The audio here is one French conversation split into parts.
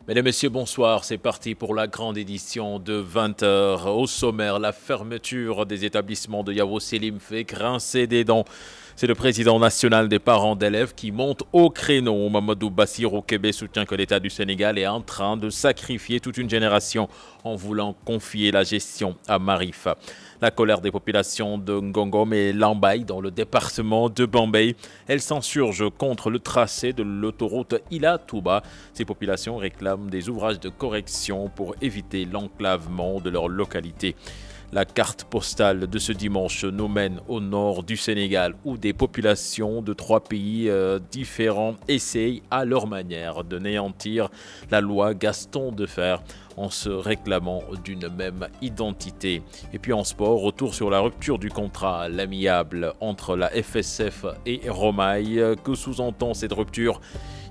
Mesdames, Messieurs, bonsoir. C'est parti pour la grande édition de 20h. Au sommaire, la fermeture des établissements de Yavuz Selim fait grincer des dents. C'est le président national des parents d'élèves qui monte au créneau. Mamadou Bassirou Kébé soutient que l'État du Sénégal est en train de sacrifier toute une génération en voulant confier la gestion à Marif. La colère des populations de Ngongom et Lambaye dans le département de Bambey. Elles s'insurgent contre le tracé de l'autoroute Ila-Touba. Ces populations réclament des ouvrages de correction pour éviter l'enclavement de leur localité. La carte postale de ce dimanche nous mène au nord du Sénégal où des populations de 3 pays différents essayent à leur manière de néantir la loi Gaston Defferre en se réclamant d'une même identité. Et puis en sport, retour sur la rupture du contrat, l'amiable entre la FSF et Romaille. Que sous-entend cette rupture ?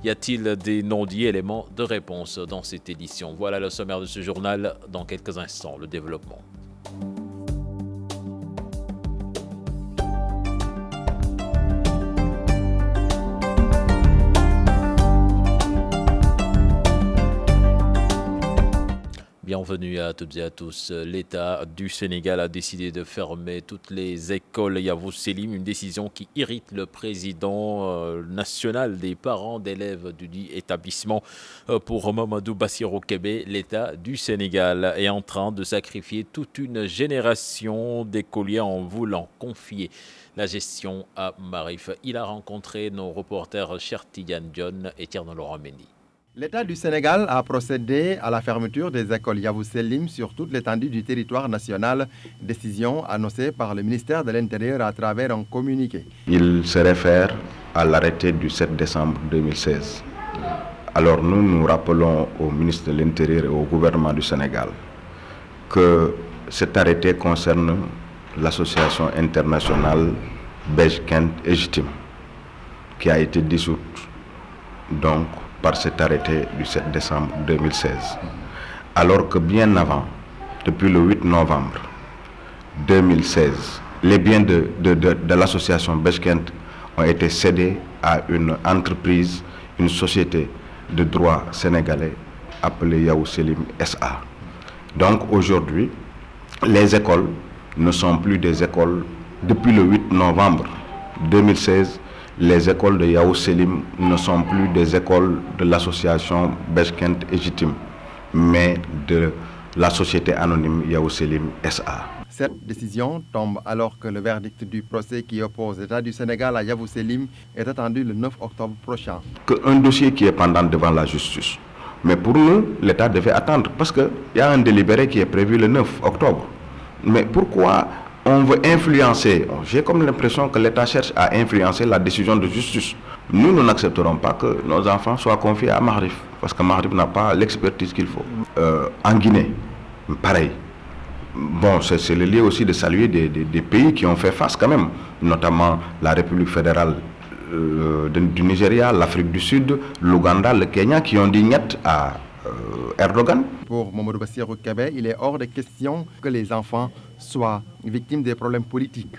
Y a-t-il des non-dits éléments de réponse dans cette édition? Voilà le sommaire de ce journal. Dans quelques instants, le développement. Bienvenue à toutes et à tous. L'État du Sénégal a décidé de fermer toutes les écoles Yavuz Selim, une décision qui irrite le président national des parents d'élèves du dit établissement. Pour Mamadou Bassirou Kébé, l'État du Sénégal est en train de sacrifier toute une génération d'écoliers en voulant confier la gestion à Marif. Il a rencontré nos reporters Chertidiane John et Tierno Laurent Mendy. L'État du Sénégal a procédé à la fermeture des écoles Yavuz Selim sur toute l'étendue du territoire national, décision annoncée par le ministère de l'Intérieur à travers un communiqué. Il se réfère à l'arrêté du 7 décembre 2016. Alors nous rappelons au ministre de l'Intérieur et au gouvernement du Sénégal que cet arrêté concerne l'association internationale Bejkent Ejitim, qui a été dissoute donc par cet arrêté du 7 décembre 2016. Alors que bien avant, depuis le 8 novembre 2016, les biens de l'association Bejkent ont été cédés à une entreprise, une société de droit sénégalais appelée Yavuz Selim SA. Donc aujourd'hui, les écoles ne sont plus des écoles. Depuis le 8 novembre 2016, les écoles de Yavuz Selim ne sont plus des écoles de l'association Bejkent Ejitim, mais de la société anonyme Yavuz Selim SA. Cette décision tombe alors que le verdict du procès qui oppose l'État du Sénégal à Yavuz Selim est attendu le 9 octobre prochain. Un dossier qui est pendant devant la justice. Mais pour nous, l'État devait attendre parce qu'il y a un délibéré qui est prévu le 9 octobre. Mais pourquoi on veut influencer? J'ai comme l'impression que l'État cherche à influencer la décision de justice. Nous n'accepterons pas que nos enfants soient confiés à Marif, parce que Marif n'a pas l'expertise qu'il faut. En Guinée, pareil. Bon, c'est le lieu aussi de saluer des pays qui ont fait face quand même, notamment la République fédérale du Nigeria, l'Afrique du Sud, l'Ouganda, le Kenya, qui ont dit niet à Erdogan. Pour Mamadou Bassirou Kébé, il est hors de question que les enfants soient victimes des problèmes politiques.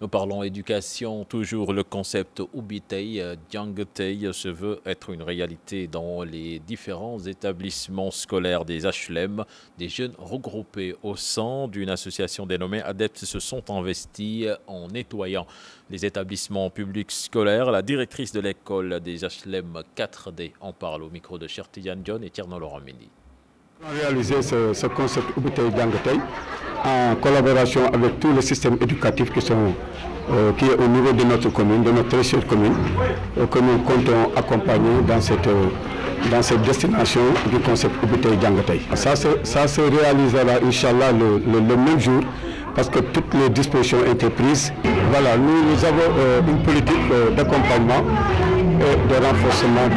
Nous parlons éducation, toujours le concept Ubitei, Djangetei se veut être une réalité dans les différents établissements scolaires des HLM. Des jeunes regroupés au sein d'une association dénommée Adeptes se sont investis en nettoyant les établissements publics scolaires. La directrice de l'école des HLM 4D en parle au micro de Chertian John et Tierno Laurent Mendy. On a réalisé ce concept Ubitei Djangetei en collaboration avec tous les systèmes éducatifs qui est au niveau de notre commune, de notre très chère commune, que nous comptons accompagner dans cette destination du concept Ubitei Djangetei. Ça se réalisera, Inch'Allah, le même jour, parce que toutes les dispositions ont été prises. Voilà, nous avons une politique d'accompagnement et de renforcement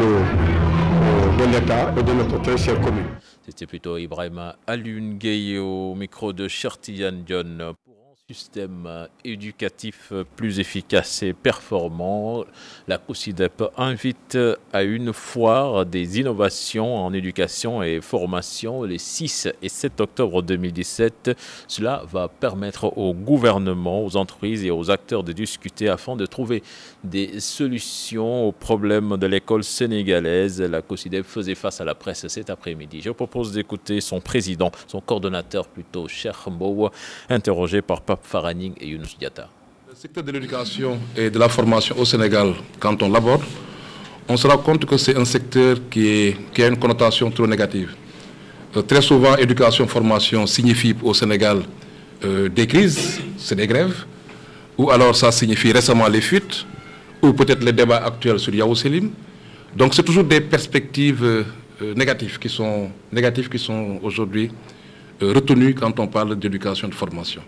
de l'État et de notre très chère commune. C'était plutôt Ibrahima Alioune au micro de Chertian John. Pour un système éducatif plus efficace et performant, la COSYDEP invite à une foire des innovations en éducation et formation les 6 et 7 octobre 2017. Cela va permettre au gouvernement, aux entreprises et aux acteurs de discuter afin de trouver des solutions aux problèmes de l'école sénégalaise. La COSYDEP faisait face à la presse cet après-midi. Je propose d'écouter son président, son coordonnateur plutôt, Cheikh Mbow, interrogé par Pape Faraning et Younous Diatta. Le secteur de l'éducation et de la formation au Sénégal, quand on l'aborde, on se rend compte que c'est un secteur qui a une connotation trop négative. Très souvent, éducation-formation signifie au Sénégal des crises, c'est des grèves, ou alors ça signifie récemment les fuites, ou peut-être les débats actuels sur Yavuz Selim. Donc c'est toujours des perspectives négatives qui sont aujourd'hui retenues quand on parle d'éducation et de formation.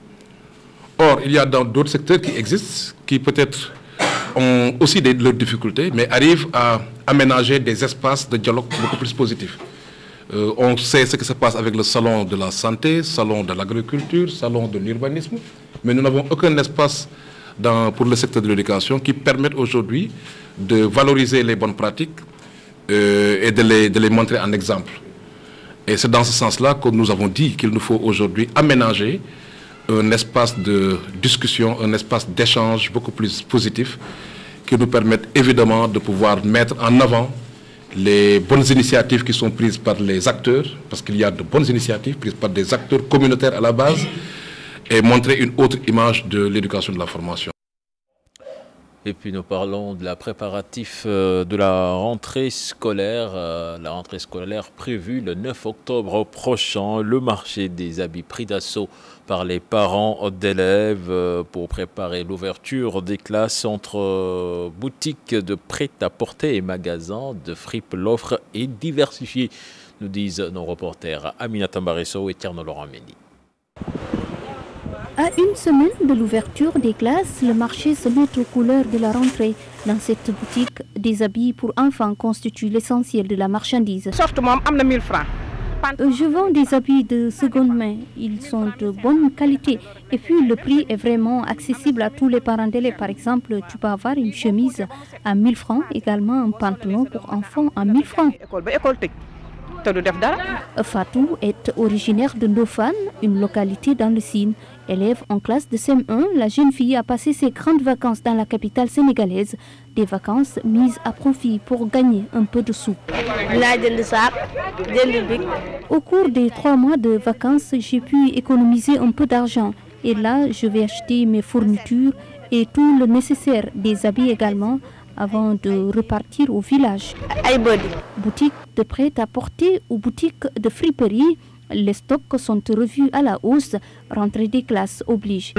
Or, il y a dans d'autres secteurs qui existent, qui peut-être ont aussi leurs difficultés, mais arrivent à aménager des espaces de dialogue beaucoup plus positifs. On sait ce qui se passe avec le salon de la santé, salon de l'agriculture, salon de l'urbanisme, mais nous n'avons aucun espace pour le secteur de l'éducation qui permette aujourd'hui de valoriser les bonnes pratiques et de les montrer en exemple. Et c'est dans ce sens-là que nous avons dit qu'il nous faut aujourd'hui aménager un espace de discussion, un espace d'échange beaucoup plus positif qui nous permette évidemment de pouvoir mettre en avant les bonnes initiatives qui sont prises par les acteurs, parce qu'il y a de bonnes initiatives prises par des acteurs communautaires à la base, et montrer une autre image de l'éducation et de la formation. Et puis nous parlons de la préparatif de la rentrée scolaire. La rentrée scolaire prévue le 9 octobre prochain. Le marché des habits pris d'assaut par les parents d'élèves pour préparer l'ouverture des classes entre boutiques de prêt-à-porter et magasins de fripe. L'offre est diversifiée, nous disent nos reporters Aminata Mbaresso et Tierno Laurent Mendy. À une semaine de l'ouverture des classes, le marché se met aux couleurs de la rentrée. Dans cette boutique, des habits pour enfants constituent l'essentiel de la marchandise. Je vends des habits de seconde main. Ils sont de bonne qualité. Et puis le prix est vraiment accessible à tous les parents d'élèves. Par exemple, tu peux avoir une chemise à 1000 francs, également un pantalon pour enfants à 1000 francs. Fatou est originaire de Ndofane, une localité dans le Sine. Élève en classe de CM1, la jeune fille a passé ses grandes vacances dans la capitale sénégalaise. Des vacances mises à profit pour gagner un peu de sous. Au cours des 3 mois de vacances, j'ai pu économiser un peu d'argent. Et là, je vais acheter mes fournitures et tout le nécessaire, des habits également, avant de repartir au village. Boutique de prêt-à-porter ou boutique de friperie, les stocks sont revus à la hausse. Rentrée des classes oblige.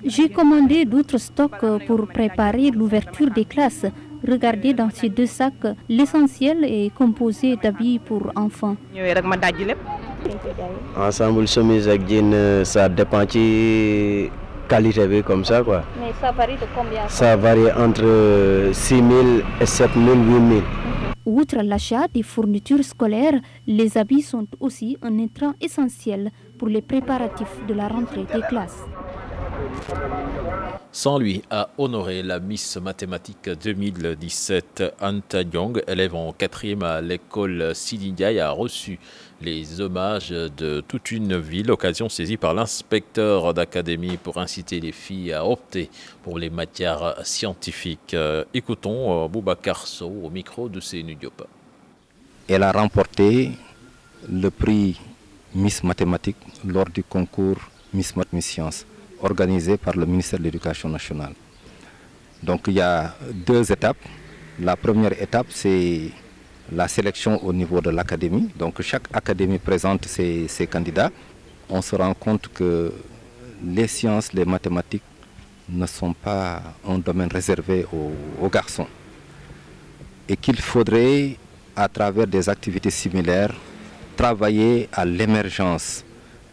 J'ai commandé d'autres stocks pour préparer l'ouverture des classes. Regardez dans ces 2 sacs, l'essentiel est composé d'habits pour enfants. Ensemble chemise avec jean, ça dépend de qualité comme ça quoi. Mais ça varie de combien? Ça varie entre 6 000 et 7 000, 8 000. Outre l'achat des fournitures scolaires, les habits sont aussi un intrant essentiel pour les préparatifs de la rentrée des classes. Sans lui, a honoré la Miss Mathématiques 2017. Anta Diong, élève en 4e à l'école Sidi Ndiaye, a reçu les hommages de toute une ville, occasion saisie par l'inspecteur d'académie pour inciter les filles à opter pour les matières scientifiques. Écoutons Boubacar Sow au micro de Seynou Diop. Elle a remporté le prix Miss Mathématiques lors du concours Miss Sciences organisé par le ministère de l'Éducation nationale. Donc il y a 2 étapes. La première étape, c'est la sélection au niveau de l'académie. Donc chaque académie présente ses candidats. On se rend compte que les sciences, les mathématiques ne sont pas un domaine réservé aux garçons. Et qu'il faudrait, à travers des activités similaires, travailler à l'émergence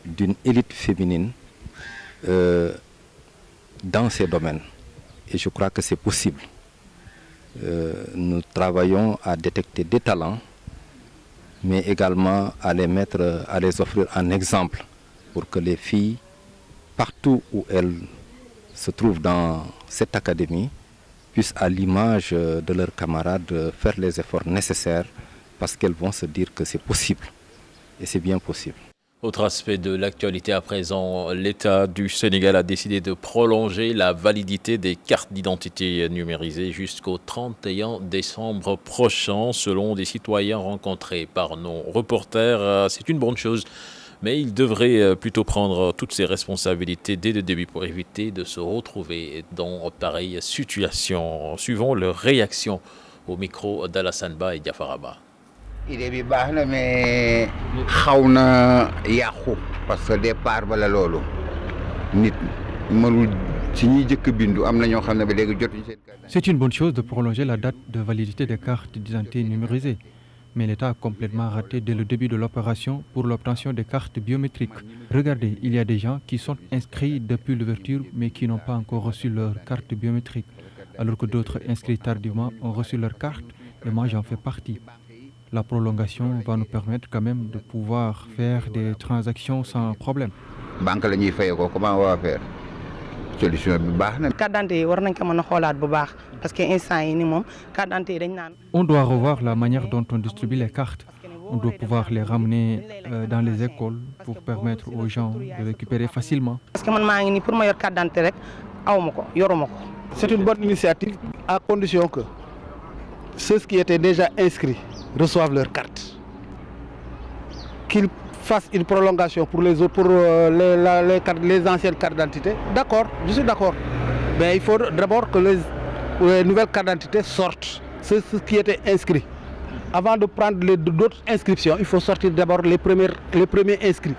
d'une élite féminine dans ces domaines. Et je crois que c'est possible. Nous travaillons à détecter des talents, mais également à les offrir en exemple pour que les filles, partout où elles se trouvent dans cette académie, puissent, à l'image de leurs camarades, faire les efforts nécessaires parce qu'elles vont se dire que c'est possible. Et c'est bien possible. Autre aspect de l'actualité à présent, l'État du Sénégal a décidé de prolonger la validité des cartes d'identité numérisées jusqu'au 31 décembre prochain, selon des citoyens rencontrés par nos reporters. C'est une bonne chose, mais il devrait plutôt prendre toutes ses responsabilités dès le début pour éviter de se retrouver dans pareille situation. Suivons leur réaction au micro d'Alassane Ba et Diafaraba. idée bi baax na mais xaw na yàqu parce que départ bala loolu nit mënul si ñuy jëkk bindu am na ñoo xam ne ba léegi jotuñu seen carte. C'est une bonne chose de prolonger la date de validité des cartes d'identité numérisées, mais l'État a complètement raté dès le début de l'opération pour l'obtention des cartes biométriques. Regardez, il y a des gens qui sont inscrits depuis l'ouverture mais qui n'ont pas encore reçu leur carte biométrique, alors que d'autres inscrits tardivement ont reçu leur carte et moi j'en fais partie. La prolongation va nous permettre quand même de pouvoir faire des transactions sans problème. Banque la ñuy fayee ko comment on va faire solution bi baax na. Carte d'identité war nañ ko mën a xoolaat bu baax parce que instant yi ni moom carte d'identité dañ naan. On doit revoir la manière dont on distribue les cartes. On doit pouvoir les ramener dans les écoles pour permettre aux gens de récupérer facilement. Parce que man maa ngi nii pour ma yor carte d'identité rek awma ko yoruma ko. C'est une bonne initiative à condition que ceux qui étaient déjà inscrits reçoivent leur carte. Qu'ils fassent une prolongation pour les autres, pour les anciennes cartes d'identité. D'accord, je suis d'accord. Mais il faut d'abord que les nouvelles cartes d'identité sortent, ceux qui étaient inscrits. Avant de prendre d'autres inscriptions, il faut sortir d'abord les premiers inscrits.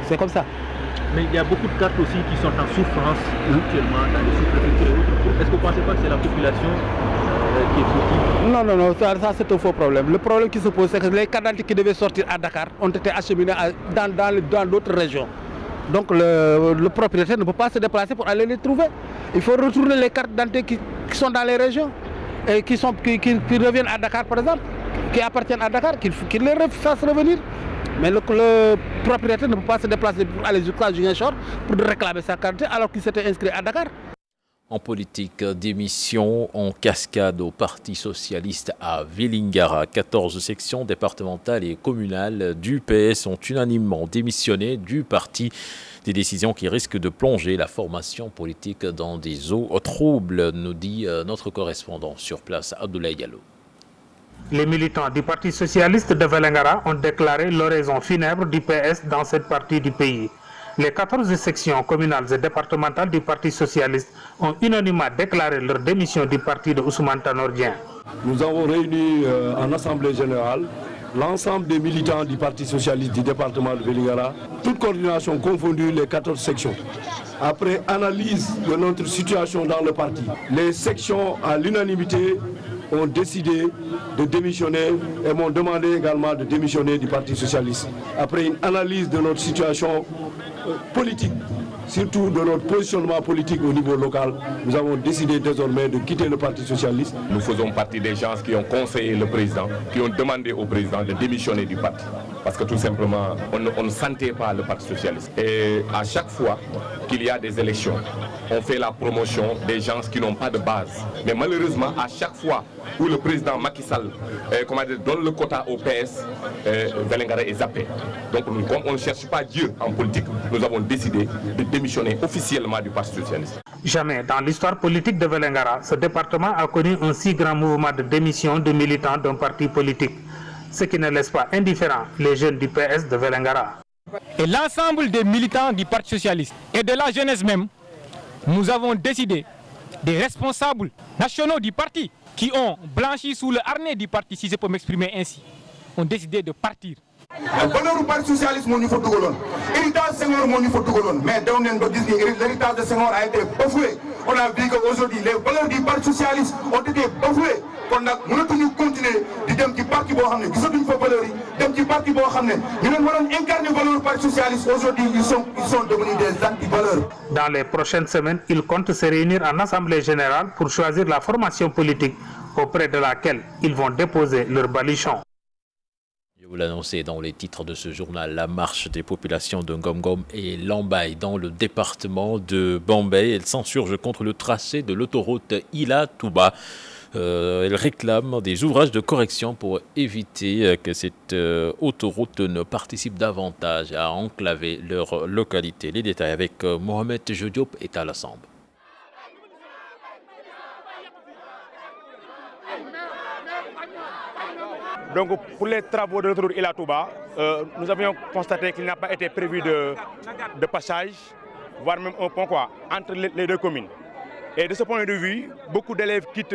C'est comme ça. Mais il y a beaucoup de cartes aussi qui sont en souffrance actuellement dans les sous-préfectures et autres. Est-ce que vous ne pensez pas que c'est la population qui est fautive? Non, ça c'est un faux problème. Le problème qui se pose, c'est que les cartes d'identité qui devaient sortir à Dakar ont été acheminées dans d'autres régions. Donc le propriétaire ne peut pas se déplacer pour aller les trouver. Il faut retourner les cartes d'identité qui sont dans les régions et qui reviennent à Dakar par exemple, qui appartiennent à Dakar, qu'il les fasse revenir. Mais le propriétaire ne peut pas se déplacer pour aller jusqu'à Ziguinchor pour réclamer sa carte alors qu'il s'était inscrit à Dakar. En politique, démission en cascade au Parti socialiste à Vélingara. 14 sections départementales et communales du PS ont unanimement démissionné du parti. Des décisions qui risquent de plonger la formation politique dans des eaux troubles, nous dit notre correspondant sur place, Abdoulaye Diallo. Les militants du Parti socialiste de Vélingara ont déclaré l'oraison funèbre du PS dans cette partie du pays. Les 14 sections communales et départementales du Parti socialiste ont unanimement déclaré leur démission du parti de Ousmane Tanor Dieng. Nous avons réuni en assemblée générale l'ensemble des militants du Parti socialiste du département de Vélingara, toute coordination confondue, les 14 sections. Après analyse de notre situation dans le parti, les sections à l'unanimité ont décidé de démissionner et m'ont demandé également de démissionner du Parti socialiste. Après une analyse de notre situation politique, surtout de notre positionnement politique au niveau local, nous avons décidé désormais de quitter le Parti socialiste. Nous faisons partie des gens qui ont conseillé le président, qui ont demandé au président de démissionner du parti. parce que tout simplement, on ne sentait pas le Parti socialiste. Et à chaque fois qu'il y a des élections, on fait la promotion des gens qui n'ont pas de base. Mais malheureusement, à chaque fois où le président Macky Sall donne le quota au PS, Vélingara est zappé. Donc, comme on ne cherche pas Dieu en politique, nous avons décidé de démissionner officiellement du Parti socialiste. Jamais dans l'histoire politique de Vélingara, ce département a connu un si grand mouvement de démission de militants d'un parti politique, ce qui ne laisse pas indifférents les jeunes du PS de Vélingara. Et l'ensemble des militants du Parti socialiste et de la jeunesse même, nous avons décidé, des responsables nationaux du parti qui ont blanchi sous le harnais du parti, si je peux m'exprimer ainsi, ont décidé de partir. valeur du Parti socialiste moo ñu fa dugaloon héritage Senghor moo ñu fa dugaloon mais daw neen ba gis ni l'héritage de Senghor a été bafoué. On a vu qu'aujourd'hui les valeurs du Parti socialiste ont été bafouées. kon nag mënatuñu continuer di dem ci parti boo xam ne gisatuñu fa valeurs yi dem ci parti boo xam ne ñu leen waroon incarner valeur du Parti socialiste aujourd'hui ils sont devenus des anti-valeurs. Dans les prochaines semaines, il compte se réunir en assemblée générale pour choisir la formation politique auprès de laquelle ils vont déposer leur baluchon. Je vous l'annonçais dans les titres de ce journal, la marche des populations de Ngom-Ngom et Lambaye dans le département de Bambey. Elle s'insurge contre le tracé de l'autoroute Ila-Touba. Elle réclame des ouvrages de correction pour éviter que cette autoroute ne participe davantage à enclaver leur localité. Les détails avec Mohamed Jodiop et Talassambe. Donc pour les travaux de l'autoroute Ila-Touba, nous avions constaté qu'il n'a pas été prévu de passage, voire même un pont entre les deux communes. Et de ce point de vue, beaucoup d'élèves quittent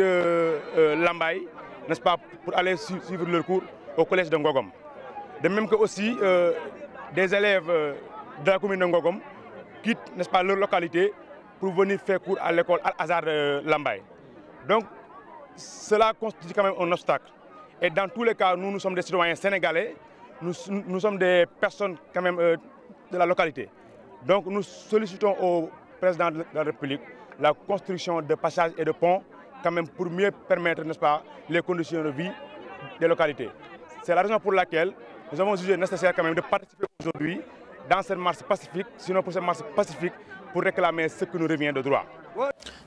Lambaye, n'est-ce pas, pour aller suivre leur cours au collège de Ngogom. De même que aussi des élèves de la commune de Ngogom quittent, n'est-ce pas, leur localité pour venir faire cours à l'école Al-Azhar de Lambaye. Donc cela constitue quand même un obstacle. Et dans tous les cas, nous sommes des citoyens sénégalais, nous sommes des personnes quand même de la localité. Donc nous sollicitons au président de la République la construction de passages et de ponts quand même pour mieux permettre, n'est-ce pas, les conditions de vie des localités. C'est la raison pour laquelle nous avons jugé nécessaire quand même de participer aujourd'hui dans cette marche pacifique, sinon pour cette marche pacifique, pour réclamer ce que nous revient de droit.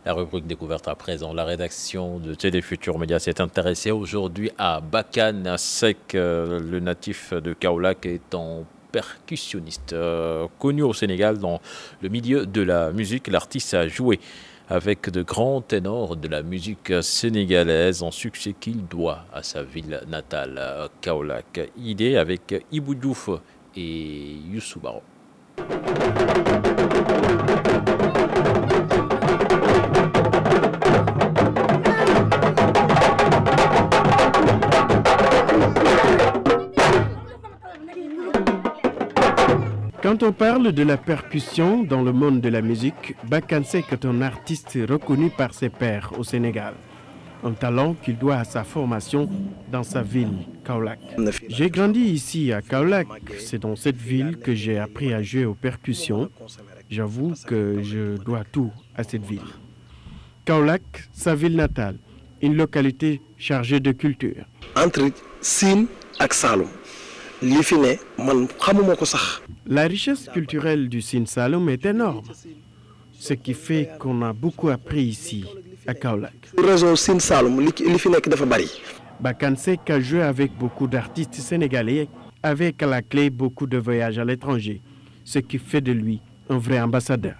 La rubrique découverte à présent, la rédaction de Télé Futur Média s'est intéressée aujourd'hui à Bakane Seck, le natif de Kaolack étant percussionniste. Connu au Sénégal dans le milieu de la musique, l'artiste a joué avec de grands ténors de la musique sénégalaise, en succès qu'il doit à sa ville natale, Kaolack. Idée avec Ibou Diouf et Youssou Baro. Quand on parle de la percussion dans le monde de la musique, Bakane Seck est un artiste reconnu par ses pairs au Sénégal. Un talent qu'il doit à sa formation dans sa ville, Kaolack. J'ai grandi ici à Kaolack. C'est dans cette ville que j'ai appris à jouer aux percussions. J'avoue que je dois tout à cette ville. Kaolack, sa ville natale, une localité chargée de culture. Entre Sine et Saloum. La richesse culturelle du Sine Saloum est énorme, ce qui fait qu'on a beaucoup appris ici, à Kaolack. Bakane Seck a joué avec beaucoup d'artistes sénégalais, avec à la clé beaucoup de voyages à l'étranger, ce qui fait de lui un vrai ambassadeur.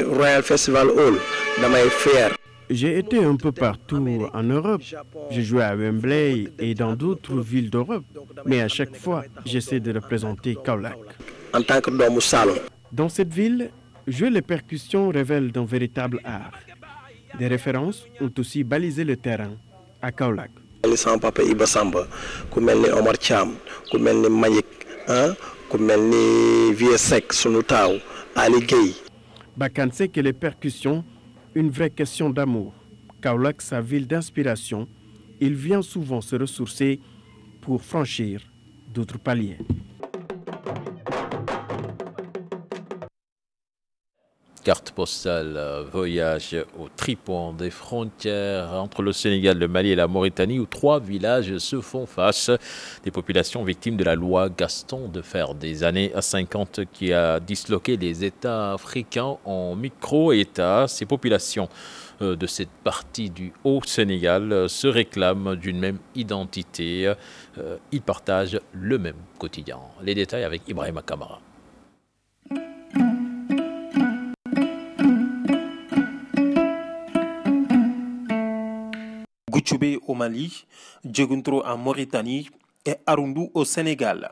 Royal Festival Hall, j'ai été un peu partout en Europe. J'ai joué à Wembley et dans d'autres villes d'Europe. Mais à chaque fois, j'essaie de représenter Kaolack. En tant que Domou Salom. Dans cette ville, jouer les percussions révèle d'un véritable art. Des références ont aussi balisé le terrain à Kaolack. Sama papa Iba Samba, ku melni Omar Thiam, ku melni Mayik, ku melni Vieux Seck, sunu taw, Ali Gueye. Bakane Seck et les percussions, une vraie question d'amour. Kaolack, sa ville d'inspiration, il vient souvent se ressourcer pour franchir d'autres paliers. carte postale voyage au tripoint des frontières entre le Sénégal, le Mali et la Mauritanie, où 3 villages se font face. Des populations victimes de la loi Gaston Defferre des années 50 qui a disloqué les États africains en micro-États. Ces populations de cette partie du Haut-Sénégal se réclament d'une même identité. Ils partagent le même quotidien. Les détails avec Ibrahima Kamara. Gouchoubé au Mali, Djeguntro en Mauritanie et Arundou au Sénégal.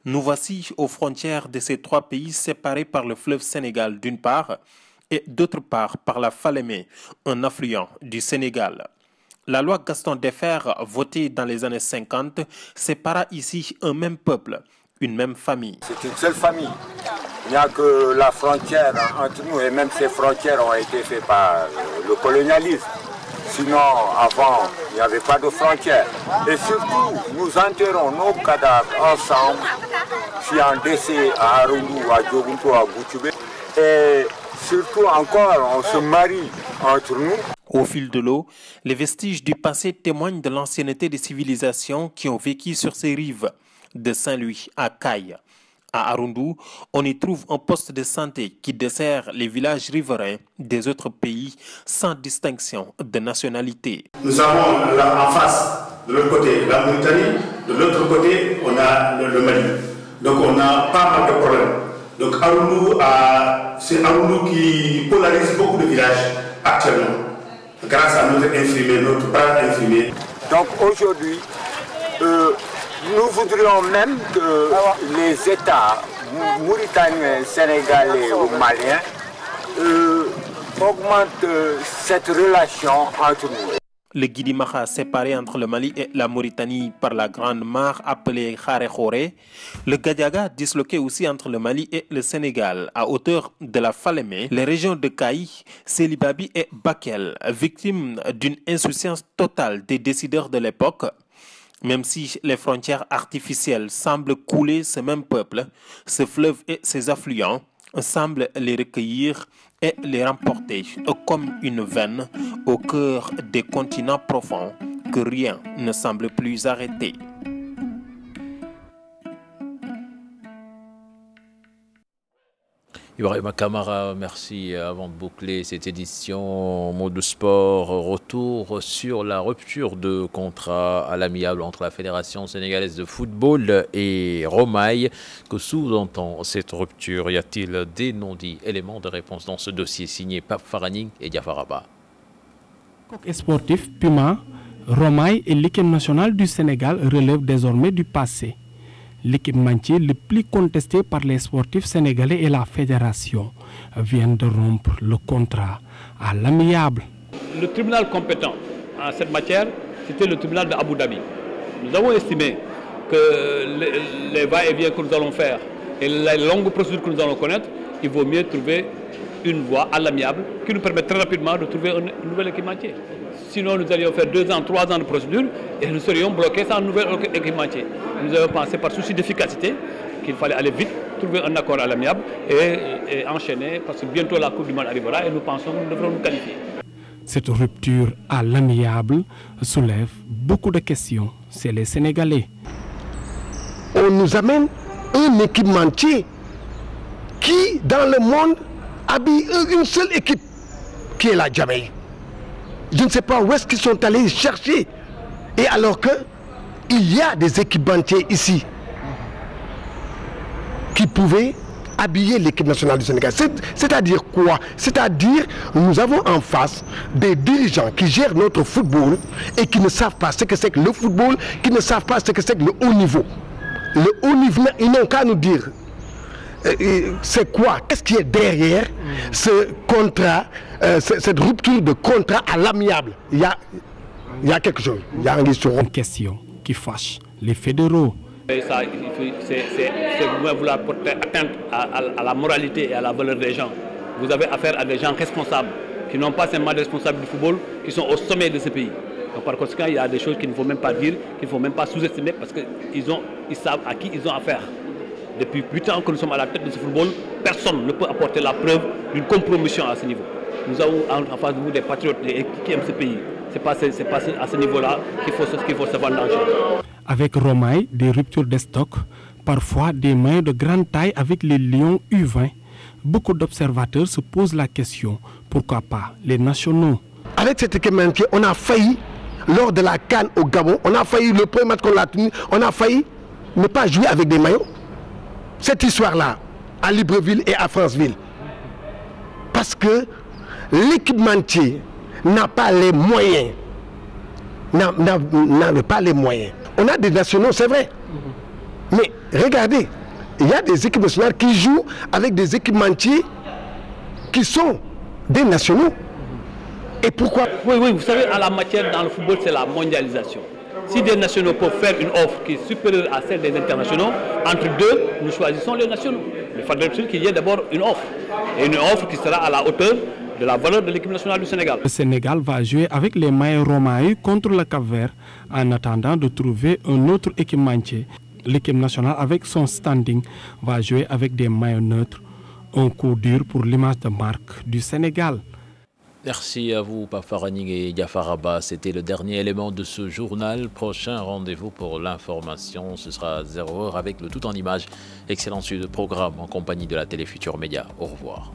Nous voici aux frontières de ces 3 pays séparés par le fleuve Sénégal d'une part et d'autre part par la Falémé, un affluent du Sénégal. La loi Gaston Defferre, votée dans les années 50, sépara ici un même peuple, une même famille. C'est une seule famille. Il n'y a que la frontière entre nous et même ces frontières ont été faites par le colonialisme. Sinon, avant, il n'y avait pas de frontières. Et surtout, nous enterrons nos cadavres ensemble, si en décès à Arundou, à Djogunto, à Gouchoubé. Et surtout encore, on se marie entre nous. Au fil de l'eau, les vestiges du passé témoignent de l'ancienneté des civilisations qui ont vécu sur ces rives, de Saint-Louis à Caille. À Arundou, on y trouve un poste de santé qui dessert les villages riverains des autres pays sans distinction de nationalité. Nous avons là, en face, de l'autre côté, la Mauritanie, de l'autre côté, on a le Mali. Donc on n'a pas mal de problèmes. Donc Arundou, c'est Arundou qui polarise beaucoup de villages actuellement, grâce à notre infirmier, notre brave infirmier. Donc aujourd'hui, nous voudrions même que les États mauritaniens, sénégalais ou maliens augmentent cette relation entre nous. Le Guidimaha, séparé entre le Mali et la Mauritanie par la Grande Mare appelée Kharé-Khoré, le Gadiaga, disloqué aussi entre le Mali et le Sénégal à hauteur de la Falémé, les régions de Caï, Sélibabi et Bakel, victimes d'une insouciance totale des décideurs de l'époque. Même si les frontières artificielles semblent couler ce même peuple, ce fleuve et ses affluents semblent les recueillir et les remporter comme une veine au cœur des continents profonds que rien ne semble plus arrêter. Ibrahima Kamara, merci. Avant de boucler cette édition, mot de sport, retour sur la rupture de contrat à l'amiable entre la Fédération sénégalaise de football et Romaille. Que sous-entend cette rupture? Y a-t-il des non-dits éléments de réponse dans ce dossier signé Pape Faraning et Diafaraba? Coq sportif, Puma, Romaille et l'équipe nationale du Sénégal relèvent désormais du passé. L'équipementier le plus contesté par les sportifs sénégalais et la fédération vient de rompre le contrat à l'amiable. Le tribunal compétent en cette matière, c'était le tribunal d'Abu Dhabi. Nous avons estimé que les va-et-vient que nous allons faire et la longue procédure que nous allons connaître, il vaut mieux trouver une voie à l'amiable qui nous permet très rapidement de trouver un nouvel équipementier. Sinon, nous allions faire 2 ans, 3 ans de procédure et nous serions bloqués sans nouvel équipementier. Nous avons pensé par souci d'efficacité qu'il fallait aller vite, trouver un accord à l'amiable et enchaîner parce que bientôt la Coupe du Monde arrivera et nous pensons que nous devrons nous qualifier. Cette rupture à l'amiable soulève beaucoup de questions chez les Sénégalais. On nous amène un équipementier qui, dans le monde, habille une seule équipe, qui est la Jamaïque. Je ne sais pas où est-ce qu'ils sont allés chercher. Et alors qu'il y a des équipementiers ici qui pouvaient habiller l'équipe nationale du Sénégal. C'est-à-dire quoi? C'est-à-dire nous avons en face des dirigeants qui gèrent notre football et qui ne savent pas ce que c'est que le football, qui ne savent pas ce que c'est que le haut niveau. Le haut niveau, ils n'ont qu'à nous dire c'est quoi? Qu'est-ce qui est derrière ce contrat, cette rupture de contrat à l'amiable? Il y a quelque chose. Il y a une question qui fâche les fédéraux. C'est vouloir porter atteinte à la moralité et à la valeur des gens. Vous avez affaire à des gens responsables, qui n'ont pas seulement des responsables du football, qui sont au sommet de ce pays. Donc par conséquent, il y a des choses qu'il ne faut même pas dire, qu'il ne faut même pas sous-estimer, parce qu'ils savent à qui ils ont affaire. Depuis 8 ans que nous sommes à la tête de ce football, personne ne peut apporter la preuve d'une compromission à ce niveau. Nous avons en face de nous des patriotes qui aiment ce pays. C'est pas à ce niveau-là qu'il faut se vendanger. Avec Romaï, des ruptures de stock, parfois des maillots de grande taille avec les Lions U20, beaucoup d'observateurs se posent la question, pourquoi pas les nationaux? Avec cet équipementier, on a failli, lors de la CAN au Gabon, on a failli, le premier match qu'on a tenu, on a failli ne pas jouer avec des maillots. Cette histoire-là, à Libreville et à Franceville, parce que l'équipementier n'a pas les moyens, n'a pas les moyens. On a des nationaux, c'est vrai, mais regardez, il y a des équipes nationales qui jouent avec des équipementiers qui sont des nationaux. Et pourquoi? Oui, vous savez, en la matière, dans le football, c'est la mondialisation. Si des nationaux peuvent faire une offre qui est supérieure à celle des internationaux, entre deux, nous choisissons les nationaux. Il faudrait qu'il y ait d'abord une offre. Et une offre qui sera à la hauteur de la valeur de l'équipe nationale du Sénégal. Le Sénégal va jouer avec les maillots Romaï contre le Cap-Vert en attendant de trouver un autre équipementier. L'équipe nationale, avec son standing, va jouer avec des maillots neutres. Un coup dur pour l'image de marque du Sénégal. Merci à vous, Pafaraning et Diafaraba. C'était le dernier élément de ce journal. Prochain rendez-vous pour l'information, ce sera à 0h avec le tout en images. Excellent suite de programme en compagnie de la Télé Futurs Médias. Au revoir.